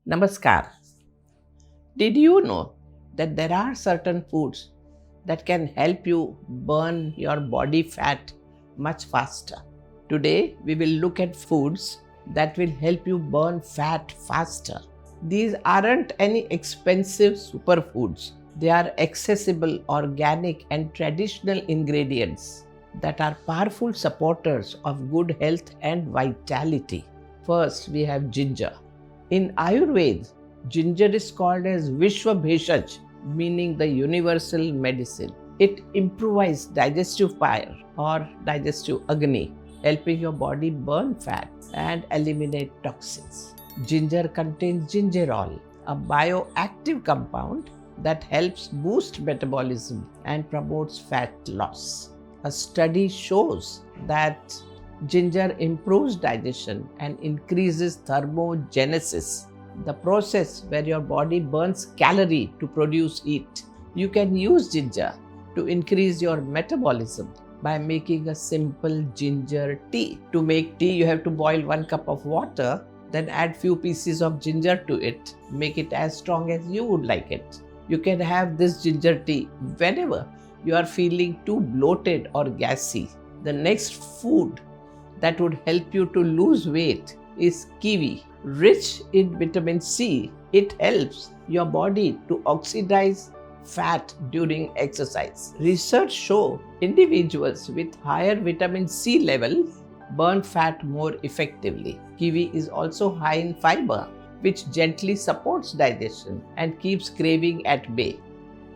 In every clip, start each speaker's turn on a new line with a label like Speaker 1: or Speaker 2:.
Speaker 1: Namaskar. Did you know that there are certain foods that can help you burn your body fat much faster? Today, we will look at foods that will help you burn fat faster. These aren't any expensive superfoods. They are accessible, organic, and traditional ingredients that are powerful supporters of good health and vitality. First, we have ginger. In Ayurveda, ginger is called as Vishwa Bheshaj, meaning the universal medicine. It improves digestive fire or digestive agni, helping your body burn fat and eliminate toxins. Ginger contains gingerol, a bioactive compound that helps boost metabolism and promotes fat loss. A study shows that ginger improves digestion and increases thermogenesis, the process where your body burns calorie to produce heat. You can use ginger to increase your metabolism by making a simple ginger tea. To make tea, you have to boil 1 cup of water, then add few pieces of ginger to it. Make it as strong as you would like it. You can have this ginger tea whenever you are feeling too bloated or gassy. The next food that would help you to lose weight is kiwi. Rich in vitamin C, it helps your body to oxidize fat during exercise. Research show individuals with higher vitamin C levels burn fat more effectively. Kiwi is also high in fiber, which gently supports digestion and keeps craving at bay.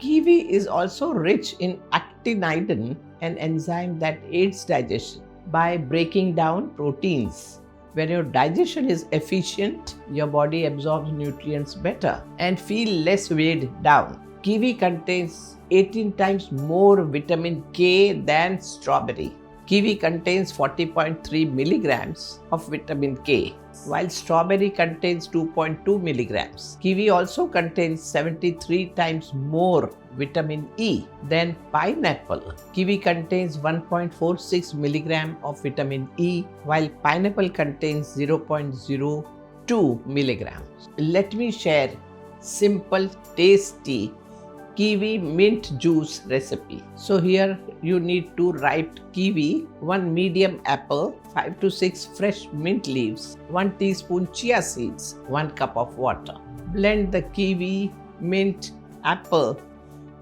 Speaker 1: Kiwi is also rich in actinidin, an enzyme that aids digestion by breaking down proteins. When your digestion is efficient, your body absorbs nutrients better and feel less weighed down. Kiwi contains 18 times more vitamin K than strawberry. Kiwi contains 40.3 milligrams of vitamin K, while strawberry contains 2.2 milligrams. Kiwi also contains 73 times more vitamin E than pineapple. Kiwi contains 1.46 milligram of vitamin E, while pineapple contains 0.02 milligrams. Let me share simple, tasty kiwi mint juice recipe. So here you need 2 ripe kiwi, 1 medium apple, 5 to 6 fresh mint leaves, 1 teaspoon chia seeds, 1 cup of water. Blend the kiwi, mint, apple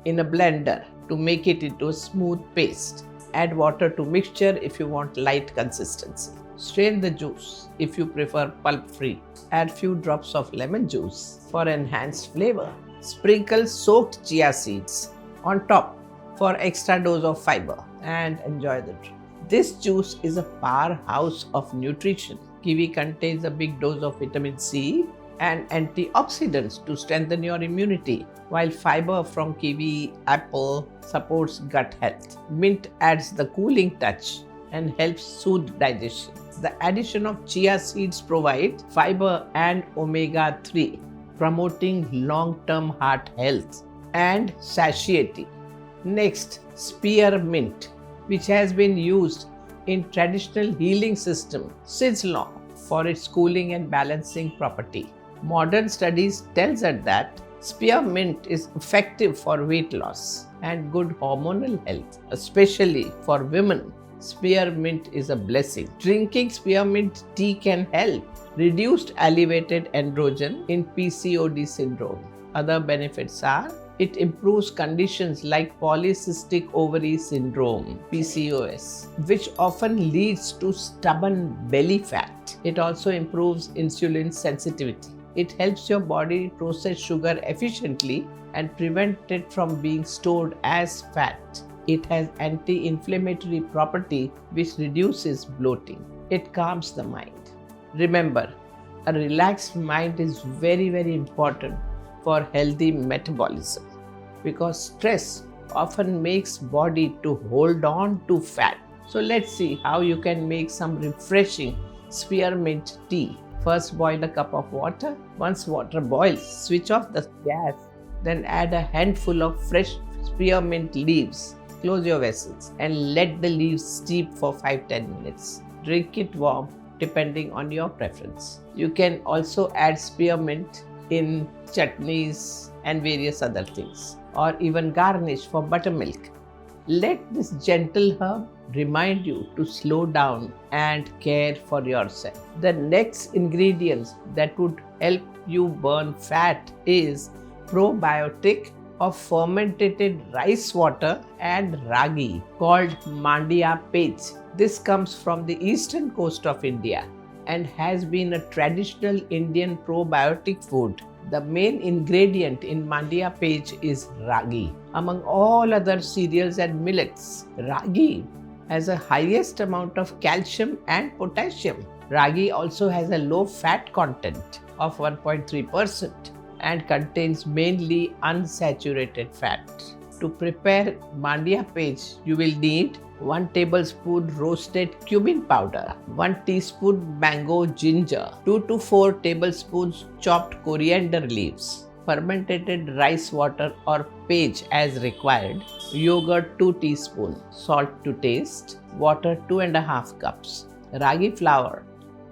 Speaker 1: in a blender to make it into a smooth paste. Add water to mixture if you want light consistency. Strain the juice if you prefer pulp free. Add few drops of lemon juice for enhanced flavor. Sprinkle soaked chia seeds on top for extra dose of fiber and enjoy the drink. This juice is a powerhouse of nutrition. Kiwi contains a big dose of vitamin C and antioxidants to strengthen your immunity, while fiber from kiwi apple supports gut health. Mint adds the cooling touch and helps soothe digestion. The addition of chia seeds provide fiber and omega-3, promoting long-term heart health and satiety. Next, spearmint, which has been used in traditional healing system since long for its cooling and balancing property. Modern studies tells us that spearmint is effective for weight loss and good hormonal health, especially for women. Spearmint is a blessing. Drinking spearmint tea can help reduce elevated androgen in PCOD syndrome. Other benefits are it improves conditions like polycystic ovary syndrome, PCOS, which often leads to stubborn belly fat. It also improves insulin sensitivity. It helps your body process sugar efficiently and prevent it from being stored as fat. It has anti-inflammatory property which reduces bloating. It calms the mind. Remember, a relaxed mind is very, very important for healthy metabolism because stress often makes body to hold on to fat. So let's see how you can make some refreshing spearmint tea. First, boil a cup of water. Once water boils, switch off the gas. Then add a handful of fresh spearmint leaves. Close your vessels and let the leaves steep for 5-10 minutes. Drink it warm depending on your preference. You can also add spearmint in chutneys and various other things, or even garnish for buttermilk. Let this gentle herb remind you to slow down and care for yourself. The next ingredients that would help you burn fat is probiotic of fermented rice water and ragi called mandia page. This comes from the eastern coast of India and has been a traditional Indian probiotic food. The main ingredient in mandia page is ragi. Among all other cereals and millets, ragi has the highest amount of calcium and potassium. Ragi also has a low fat content of 1.3% and contains mainly unsaturated fat. To prepare mandia page, you will need 1 tablespoon roasted cumin powder, 1 teaspoon mango ginger, 2 to 4 tablespoons chopped coriander leaves, fermented rice water or page as required, yogurt 2 teaspoons, salt to taste, water 2.5 cups, ragi flour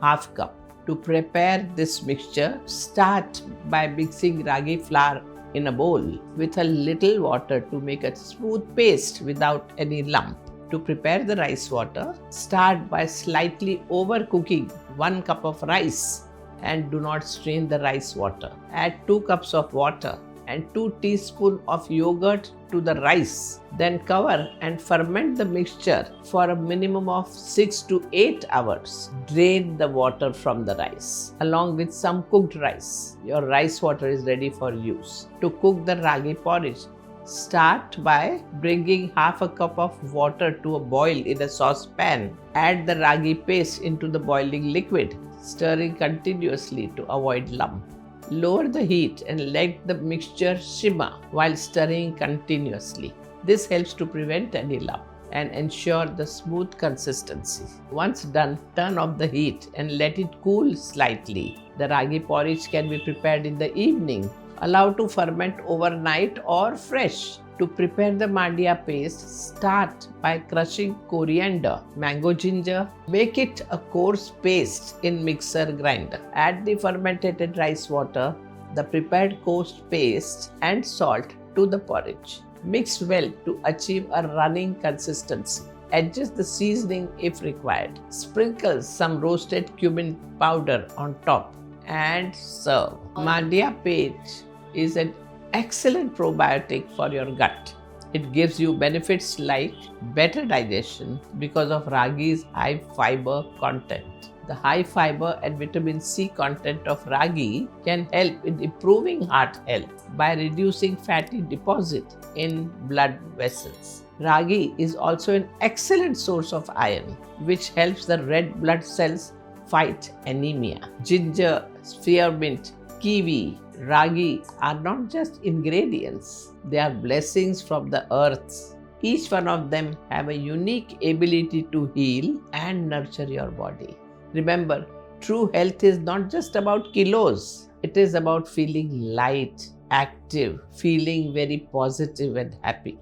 Speaker 1: half cup. To prepare this mixture, start by mixing ragi flour in a bowl with a little water to make a smooth paste without any lump. To prepare the rice water, start by slightly overcooking 1 cup of rice and do not strain the rice water. Add 2 cups of water and 2 teaspoons of yogurt to the rice. Then cover and ferment the mixture for a minimum of 6 to 8 hours. Drain the water from the rice along with some cooked rice. Your rice water is ready for use. To cook the ragi porridge, start by bringing half a cup of water to a boil in a saucepan. Add the ragi paste into the boiling liquid, stirring continuously to avoid lump. Lower the heat and let the mixture simmer while stirring continuously. This helps to prevent any lump and ensure the smooth consistency. Once done, turn off the heat and let it cool slightly. The ragi porridge can be prepared in the evening. Allow to ferment overnight or fresh. To prepare the mandia paste, start by crushing coriander, mango ginger. Make it a coarse paste in mixer grinder. Add the fermented rice water, the prepared coarse paste and salt to the porridge. Mix well to achieve a running consistency. Adjust the seasoning if required. Sprinkle some roasted cumin powder on top and serve. Mandia page is an excellent probiotic for your gut. It gives you benefits like better digestion because of ragi's high fiber content. The high fiber and vitamin C content of ragi can help in improving heart health by reducing fatty deposit in blood vessels. Ragi is also an excellent source of iron, which helps the red blood cells fight anemia. Ginger, spearmint, kiwi, ragi are not just ingredients, they are blessings from the earth. Each one of them have a unique ability to heal and nurture your body. Remember, true health is not just about kilos. It is about feeling light, active, feeling very positive and happy.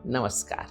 Speaker 1: Namaskar.